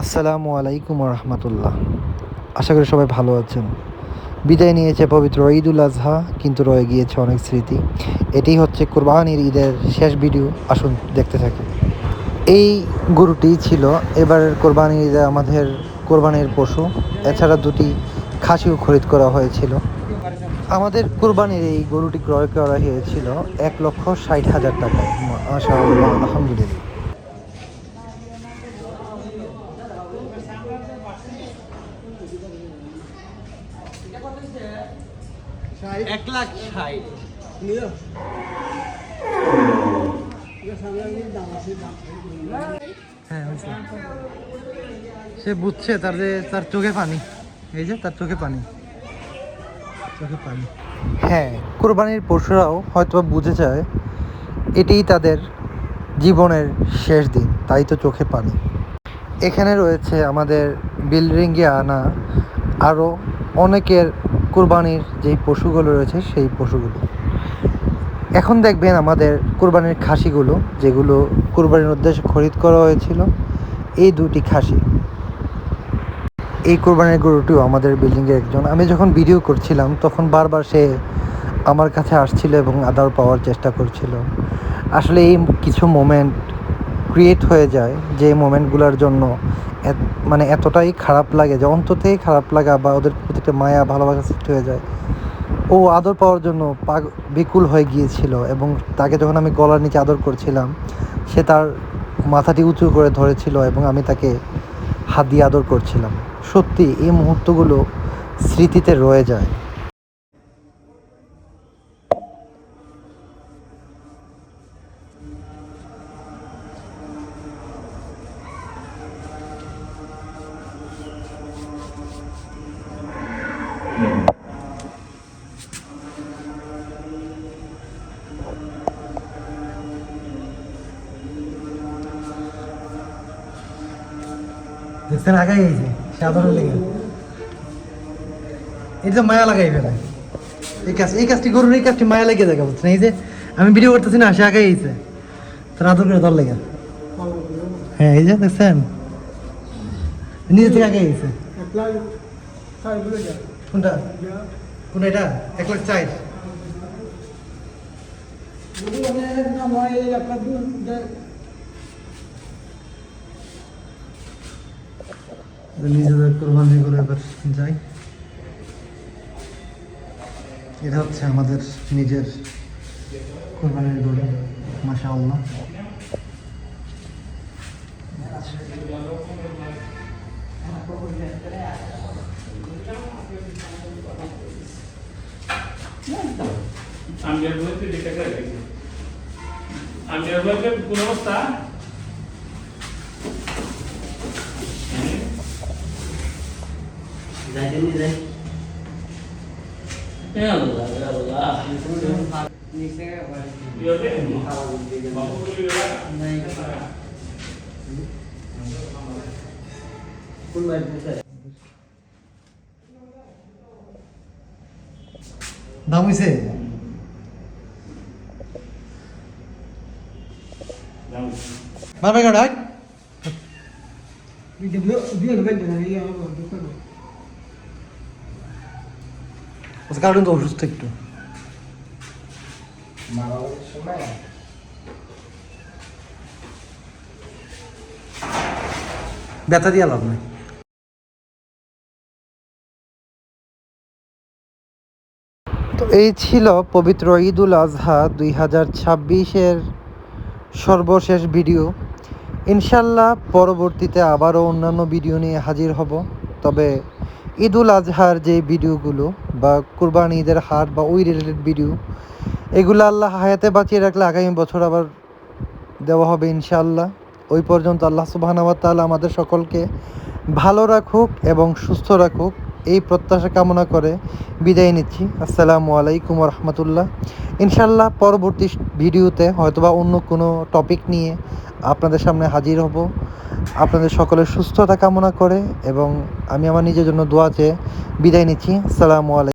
আসসালামু আলাইকুম রহমতুল্লাহ। আশা করি সবাই ভালো আছেন। বিদায় নিয়েছে পবিত্র ঈদুল আজহা, কিন্তু রয়ে গিয়েছে অনেক স্মৃতি। এটি হচ্ছে কোরবানির ঈদের শেষ ভিডিও। আসুন দেখতে থাকি। এই গরুটি ছিল এবারের কোরবানির ঈদে আমাদের কোরবানির পশু। এছাড়া দুটি খাসিও খরিদ করা হয়েছিল। আমাদের কোরবানির এই গরুটি ক্রয় করা হয়েছিল 1,60,000 টাকায়। মাশাআল্লাহ, আলহামদুলিল্লাহ। এক লাখ ষাট। হ্যাঁ, সে বুঝছে তার চোখে পানি। এই যে তার চোখে পানি। হ্যাঁ, কোরবানির পশুরাও হয়তো বুঝে যায় এটিই তাদের জীবনের শেষ দিন, তাই তো চোখে পানি। এখানে রয়েছে আমাদের বিল্ডিংয়ে আনা আরও অনেকের কোরবানির যেই পশুগুলো রয়েছে সেই পশুগুলো। এখন দেখবেন আমাদের কোরবানির খাসিগুলো, যেগুলো কোরবানির উদ্দেশ্যে খরিদ করা হয়েছিল। এই দুটি খাসি, এই কোরবানির গরুটিও আমাদের বিল্ডিংয়ের একজন। আমি যখন ভিডিও করছিলাম তখন বারবার সে আমার কাছে আসছিল এবং আদর পাওয়ার চেষ্টা করছিল। আসলে এই কিছু মোমেন্ট ক্রিয়েট হয়ে যায়, যে মোমেন্টগুলোর জন্য এতটাই খারাপ লাগে, যে অন্ততেই খারাপ লাগা বা ওদের প্রতিটা মায়া ভালোবাসা সৃষ্টি হয়ে যায়। ও আদর পাওয়ার জন্য বিকুল হয়ে গিয়েছিল, এবং তাকে যখন আমি গলার নিচে আদর করছিলাম, সে তার মাথাটি উঁচু করে ধরেছিল এবং আমি তাকে হাত দিয়ে আদর করছিলাম। সত্যি এই মুহূর্তগুলো স্মৃতিতে রয়ে যায়। দেখছেন, আগাই গেছে সে আদরের লেগে। এই যে মায়া লাগাই ফেলে এই কাজটি গরুর, এই কাজটি মায়া লেগে দেখা বুঝছেন। এই যে আমি ভিডিও করতেছি না, সে আগাই গেছে তার আদর করে ধর লেগে। হ্যাঁ, এই যে দেখছেন, নিজে থেকে আগে গেছে। কোনটা কোনটা এটা 1,04,000। নিজেদের কোরবানি করে এবার যাই। এটা হচ্ছে আমাদের নিজের কোরবানির গরু, মাশাআল্লাহ। কোন অবস্থা? দাম হইছে মারবে গাড়া। কারণ তো অসুস্থ একটু। ব্যথা দিয়ে লাভ নাই। তো এই ছিল পবিত্র ঈদুল আজহা 2026-এর সর্বশেষ ভিডিও। ইনশাল্লাহ পরবর্তীতে আবারও অন্যান্য ভিডিও নিয়ে হাজির হব। তবে ঈদুল আজহার যে ভিডিওগুলো বা কুরবানি ঈদের হাট বা ওই রিলেটেড ভিডিও, এগুলো আল্লাহ হায়াতে বাঁচিয়ে রাখলে আগামী বছর আবার দেওয়া হবে ইনশাআল্লাহ। ওই পর্যন্ত আল্লাহ সুবহানাহু ওয়া তাআলা আমাদের সকলকে ভালো রাখুক এবং সুস্থ রাখুক, এই প্রত্যাশা কামনা করে বিদায় নিচ্ছি। আসসালামু আলাইকুম রহমতুল্লাহ। ইনশাআল্লাহ পরবর্তী ভিডিওতে হয়তোবা অন্য কোনো টপিক নিয়ে আপনাদের সামনে হাজির হব। আপনাদের সকলের সুস্থতা কামনা করে এবং আমি আমার নিজের জন্য দোয়া চেয়ে বিদায় নিচ্ছি। আসসালামু আলাইকুম।